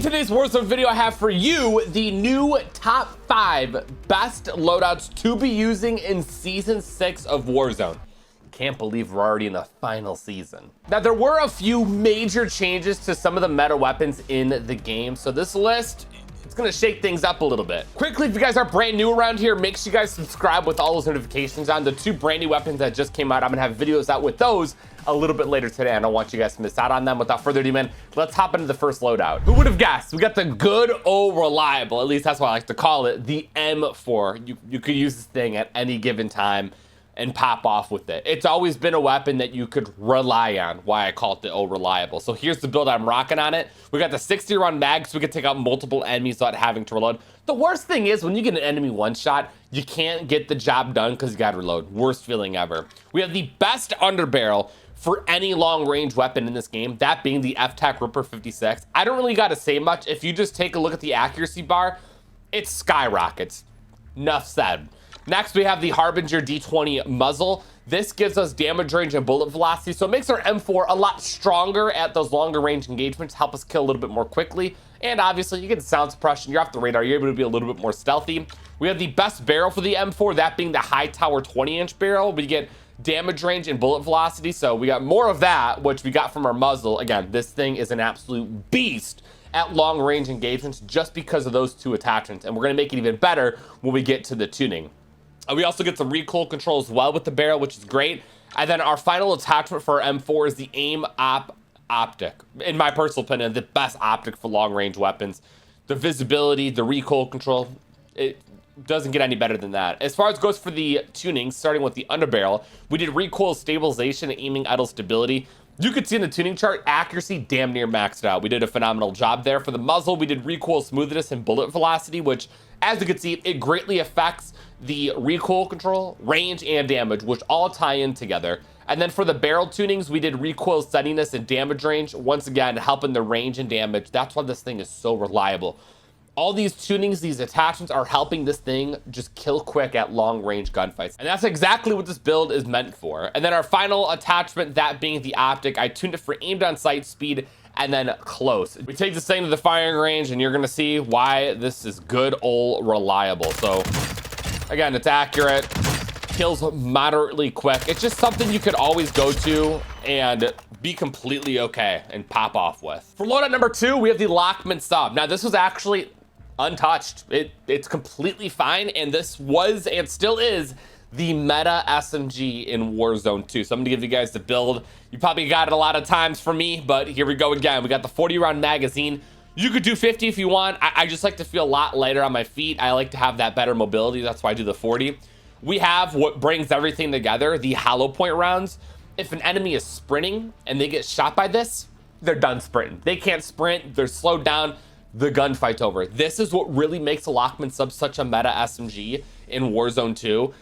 In today's Warzone video, I have for you the new top 5 best loadouts to be using in Season 6 of Warzone. Can't believe we're already in the final season. Now, there were a few major changes to some of the meta weapons in the game, so this list, it's gonna shake things up a little bit. Quickly, if you guys are brand new around here, make sure you guys subscribe with all those notifications on. The 2 brand new weapons that just came out, I'm gonna have videos out with those a little bit later today. I don't want you guys to miss out on them. Without further ado, man, let's hop into the first loadout. Who would have guessed? We got the good old reliable, at least that's what I like to call it, the M4. You could use this thing at any given time and pop off with it. It's always been a weapon that you could rely on, why I call it the old reliable. So here's the build I'm rocking on it. We got the 60 round mag, so we can take out multiple enemies without having to reload. The worst thing is when you get an enemy one shot, you can't get the job done because you gotta reload. Worst feeling ever. We have the best underbarrel for any long range weapon in this game, that being the F-Tac Ripper 56. I don't really gotta say much. If you just take a look at the accuracy bar, it skyrockets. Enough said. Next, we have the Harbinger D20 muzzle. This gives us damage range and bullet velocity, so it makes our M4 a lot stronger at those longer range engagements, help us kill a little bit more quickly. And obviously, you get the sound suppression, you're off the radar, you're able to be a little bit more stealthy. We have the best barrel for the M4, that being the high tower 20-inch barrel. We get damage range and bullet velocity, so we got more of that, which we got from our muzzle. Again, this thing is an absolute beast at long range engagements just because of those 2 attachments, and we're going to make it even better when we get to the tuning. We also get some recoil control as well with the barrel, which is great. And then our final attachment for our M4 is the aim optic. In my personal opinion, the best optic for long range weapons. The visibility, the recoil control, it doesn't get any better than that. As far as goes for the tuning, starting with the underbarrel, we did recoil stabilization and aiming idle stability. You could see in the tuning chart, accuracy damn near maxed out. We did a phenomenal job there. For the muzzle, we did recoil smoothness and bullet velocity, which, as you can see, it greatly affects the recoil control, range, and damage, which all tie in together. And then for the barrel tunings, we did recoil steadiness and damage range, once again, helping the range and damage. That's why this thing is so reliable. All these tunings, these attachments are helping this thing just kill quick at long range gunfights. And that's exactly what this build is meant for. And then our final attachment, that being the optic, I tuned it for aimed on sight speed and then close. We take this thing to the firing range and you're gonna see why this is good old reliable. So again, it's accurate, kills moderately quick. It's just something you could always go to and be completely okay and pop off with. For loadout number 2, we have the Lockman sub. Now this was actually untouched. It's completely fine, and this was and still is the meta SMG in Warzone 2. So I'm gonna give you guys the build. You probably got it a lot of times from me, but here we go again. We got the 40 round magazine. You could do 50 if you want. I just like to feel a lot lighter on my feet. I like to have that better mobility. That's why I do the 40. We have what brings everything together, the hollow point rounds. If an enemy is sprinting and they get shot by this, they're done sprinting. They can't sprint, they're slowed down, the gunfight's over. This is what really makes a Lockman sub such a meta SMG in Warzone 2.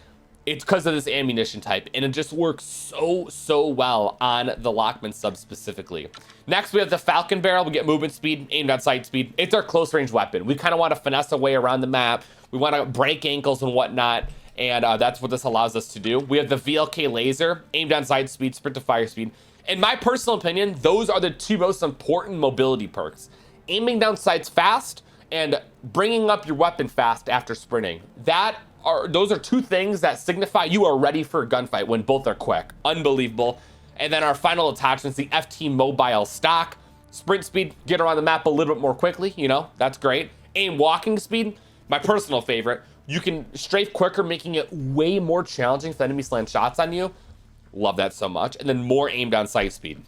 It's because of this ammunition type, and it just works so well on the Lockman sub specifically. Next, we have the Falcon barrel. We get movement speed, aimed on sight speed. It's our close range weapon. We kind of want to finesse our way around the map. We want to break ankles and whatnot, and that's what this allows us to do. We have the VLK laser, aimed on sight speed, sprint to fire speed. In my personal opinion, those are the 2 most important mobility perks. Aiming down sights fast and bringing up your weapon fast after sprinting. Those are 2 things that signify you are ready for a gunfight when both are quick. Unbelievable. And then our final attachments, the FT mobile stock. Sprint speed, get around the map a little bit more quickly, you know, that's great. Aim walking speed, my personal favorite. You can strafe quicker, making it way more challenging if enemies land shots on you. Love that so much. And then more aimed on sight speed.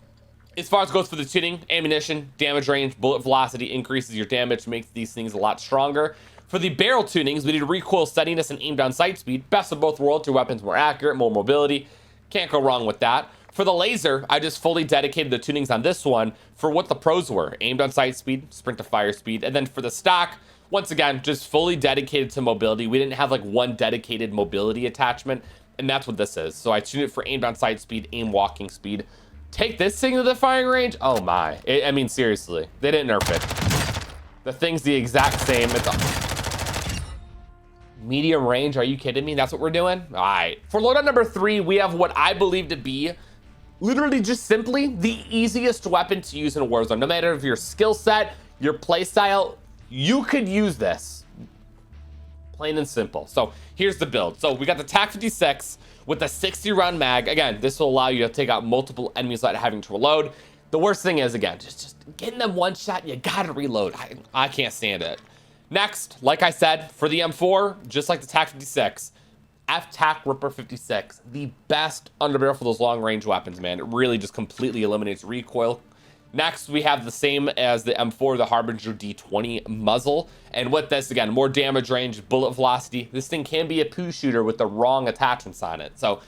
As far as goes for the tuning, ammunition, damage range, bullet velocity increases your damage, makes these things a lot stronger. For the barrel tunings, we did recoil steadiness and aimed on sight speed. Best of both worlds, your weapon's more accurate, more mobility. Can't go wrong with that. For the laser, I just fully dedicated the tunings on this one for what the pros were. Aimed on sight speed, sprint to fire speed. And then for the stock, once again, just fully dedicated to mobility. We didn't have like one dedicated mobility attachment, and that's what this is. So I tuned it for aimed on sight speed, aim walking speed. Take this thing to the firing range? Oh my. I mean, seriously, they didn't nerf it. The thing's the exact same. It's medium range. Are you kidding me? That's what we're doing? All right. For loadout number 3, we have what I believe to be literally just simply the easiest weapon to use in Warzone. No matter if your skill set, your playstyle, you could use this. Plain and simple. So here's the build. So we got the TAC 56 with a 60 round mag. Again, this will allow you to take out multiple enemies without having to reload. The worst thing is, again, just getting them one shot, you gotta reload. I can't stand it. Next, like I said, for the M4, just like the TAC 56, F-TAC Ripper 56, the best underbarrel for those long range weapons, man. It really just completely eliminates recoil. Next, we have the same as the M4, the Harbinger D20 muzzle. And with this, again, more damage range, bullet velocity. This thing can be a poo shooter with the wrong attachments on it. So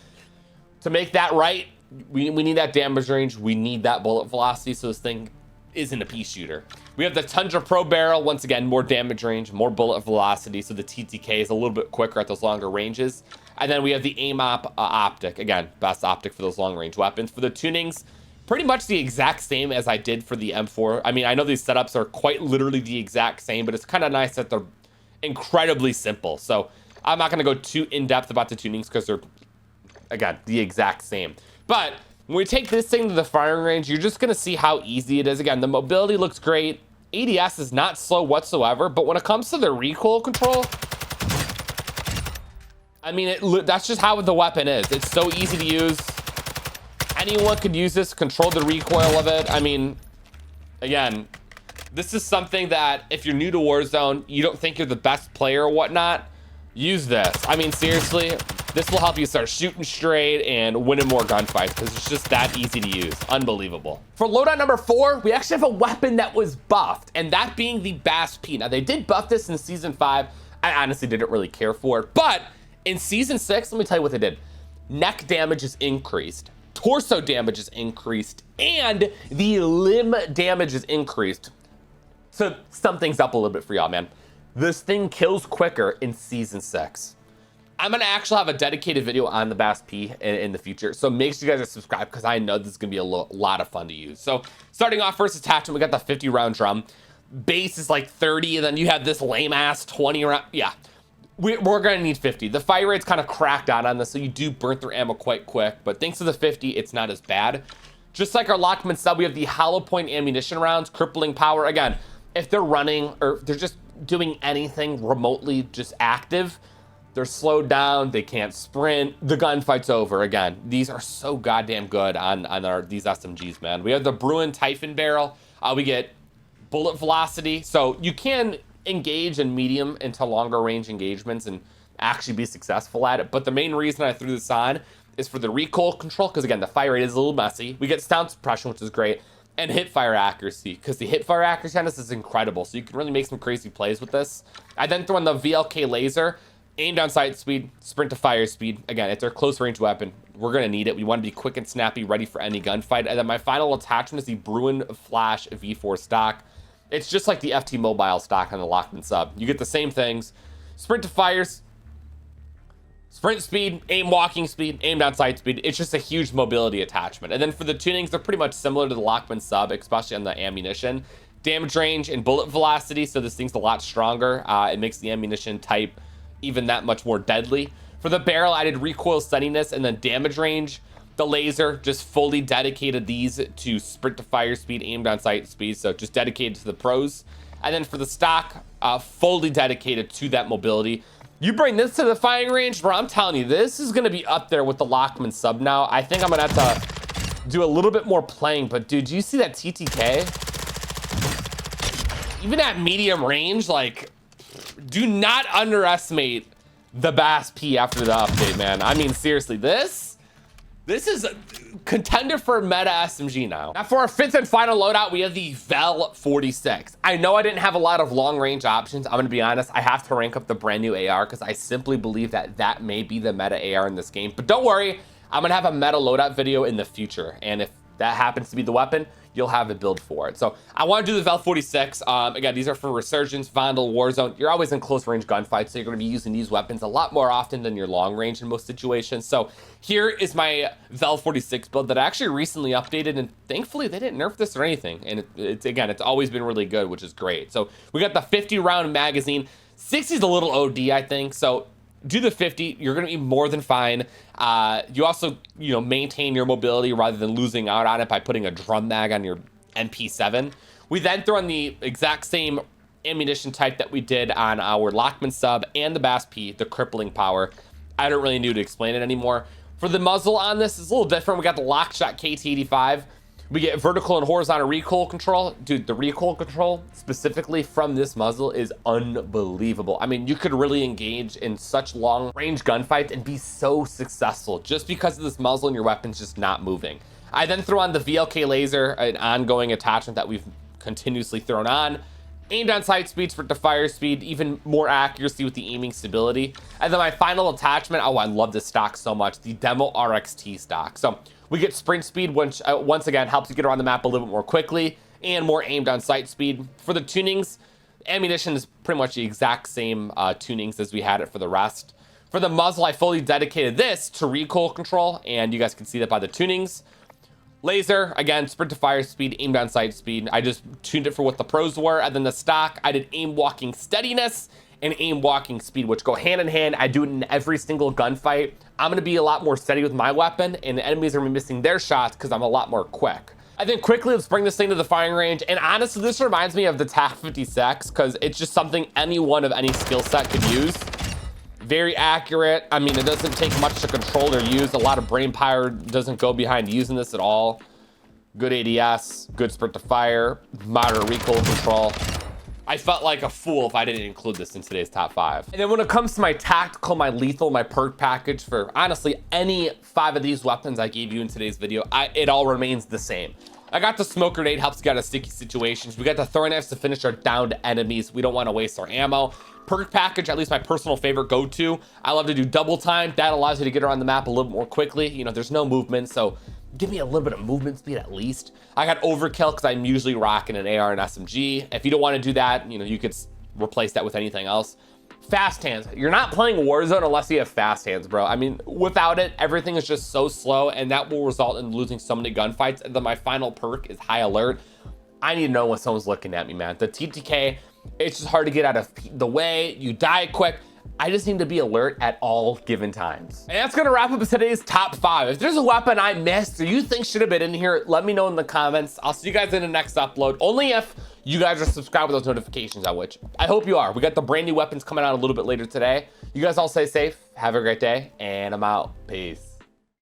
to make that right, we need that damage range. We need that bullet velocity so this thing isn't a pea shooter. We have the Tundra Pro barrel. Once again, more damage range, more bullet velocity. So the TTK is a little bit quicker at those longer ranges. And then we have the AIM-OP optic. Again, best optic for those long range weapons. For the tunings, pretty much the exact same as I did for the M4. I mean, I know these setups are quite literally the exact same, but it's kind of nice that they're incredibly simple. So I'm not going to go too in-depth about the tunings because they're, again, the exact same. But when we take this thing to the firing range, you're just going to see how easy it is. Again, the mobility looks great. ADS is not slow whatsoever, but when it comes to the recoil control, I mean, that's just how the weapon is. It's so easy to use. Anyone could use this, control the recoil of it. I mean, again, this is something that if you're new to Warzone, you don't think you're the best player or whatnot, use this. I mean, seriously, this will help you start shooting straight and winning more gunfights because it's just that easy to use. Unbelievable. For loadout number 4, we actually have a weapon that was buffed, and that being the BAS-P. Now, they did buff this in Season 5. I honestly didn't really care for it, but in Season 6, let me tell you what they did. Neck damage is increased. Torso damage is increased, and the limb damage is increased. So something's up a little bit for y'all, man. This thing kills quicker in Season 6. I'm gonna actually have a dedicated video on the BAS-P in the future, so make sure you guys are subscribed because I know this is gonna be a lot of fun to use. So starting off, first attachment, we got the 50 round drum. Base is like 30, and then you have this lame ass 20 round. Yeah. We're gonna need 50. The fire rate's kind of cracked out on this, so you do burn through ammo quite quick, but thanks to the 50, it's not as bad. Just like our Lockman sub, we have the hollow point ammunition rounds, crippling power. Again, if they're running or they're just doing anything remotely just active, they're slowed down, they can't sprint, the gunfight's over. Again, these are so goddamn good on these SMGs, man. We have the Bruin Typhon barrel. We get bullet velocity, so you can engage in medium into longer range engagements and actually be successful at it. But the main reason I threw this on is for the recoil control, because again, the fire rate is a little messy. We get sound suppression, which is great, and hip fire accuracy, because the hip fire accuracy on this is incredible. So you can really make some crazy plays with this. I then throw in the VLK laser, aim down sight speed, sprint to fire speed. Again, it's our close range weapon. We're gonna need it. We want to be quick and snappy, ready for any gunfight. And then my final attachment is the Bruin Flash V4 stock. It's just like the FT Mobile stock on the Lockman sub. You get the same things. Sprint to fires, sprint speed, aim walking speed, aim down sight speed. It's just a huge mobility attachment. And then for the tunings, they're pretty much similar to the Lockman sub, especially on the ammunition. Damage range and bullet velocity, so this thing's a lot stronger. It makes the ammunition type even that much more deadly. For the barrel, I did recoil steadiness and then damage range. The laser, just fully dedicated these to sprint to fire speed, aim down sight speed, so just dedicated to the pros. And then for the stock, fully dedicated to that mobility. You bring this to the firing range, bro, I'm telling you, this is gonna be up there with the Lockman sub now. I think I'm gonna have to do a little bit more playing, but dude, do you see that TTK? Even at medium range, like, do not underestimate the BAS-P after the update, man. I mean, seriously, this is a contender for meta SMG now. Now for our 5th and final loadout, we have the Vel 46. I know I didn't have a lot of long range options. I'm gonna be honest, I have to rank up the brand new AR because I simply believe that that may be the meta AR in this game. But don't worry, I'm gonna have a meta loadout video in the future. And if that happens to be the weapon, you'll have a build for it. So I want to do the Vel 46. Again, these are for Resurgence, Vondel, Warzone. You're always in close range gunfights, so you're going to be using these weapons a lot more often than your long range in most situations. So here is my Vel 46 build that I actually recently updated, and thankfully they didn't nerf this or anything. And it's always been really good, which is great. So we got the 50 round magazine. 60 is a little OD, I think. So do the 50, you're going to be more than fine. You also, maintain your mobility rather than losing out on it by putting a drum mag on your MP7. We then throw in the exact same ammunition type that we did on our Lockman sub and the Bass P, the crippling power. I don't really need to explain it anymore. For the muzzle on this, it's a little different. We got the Lockshot KT85. We get vertical and horizontal recoil control. Dude, the recoil control specifically from this muzzle is unbelievable. I mean, you could really engage in such long range gunfights and be so successful just because of this muzzle and your weapon's just not moving. I then throw on the VLK laser, an ongoing attachment that we've continuously thrown on. Aimed on sight speed, sprint to fire speed, even more accuracy with the aiming stability. And then my final attachment, oh, I love this stock so much, the Demo RXT stock. So we get sprint speed, which once again helps you get around the map a little bit more quickly, and more aimed on sight speed. For the tunings, ammunition is pretty much the exact same tunings as we had it for the rest. For the muzzle, I fully dedicated this to recoil control, and you guys can see that by the tunings. Laser, again, sprint to fire speed, aimed on sight speed. I just tuned it for what the pros were. And then the stock, I did aim walking steadiness and aim walking speed, which go hand in hand. I do it in every single gunfight. I'm gonna be a lot more steady with my weapon, and the enemies are gonna be missing their shots because I'm a lot more quick. I think quickly, let's bring this thing to the firing range. And honestly, this reminds me of the TAC 56 because it's just something anyone of any skill set could use. Very accurate. I mean, it doesn't take much to control or use. A lot of brain power doesn't go behind using this at all. Good ADS, good sprint to fire, moderate recoil control. I felt like a fool if I didn't include this in today's top 5. And then when it comes to my tactical, my lethal, my perk package for honestly any 5 of these weapons I gave you in today's video, it all remains the same. I got the smoke grenade, helps get out of sticky situations. We got the throwing knives to finish our downed enemies. We don't want to waste our ammo. Perk package, at least my personal favorite go-to. I love to do double time. That allows you to get around the map a little bit more quickly. You know, there's no movement, so give me a little bit of movement speed at least. I got overkill because I'm usually rocking an AR and SMG. If you don't want to do that, you know, you could replace that with anything else. Fast hands. You're not playing Warzone unless you have fast hands, bro. I mean, without it, everything is just so slow, and that will result in losing so many gunfights. And then my final perk is high alert. I need to know when someone's looking at me, man. The TTK, it's just hard to get out of the way. You die quick. I just need to be alert at all given times. And that's gonna wrap up today's top 5. If there's a weapon I missed or you think should have been in here, let me know in the comments. I'll see you guys in the next upload, only if you guys are subscribed with those notifications, which I hope you are. We got the brand new weapons coming out a little bit later today. You guys all stay safe, have a great day, and I'm out. Peace.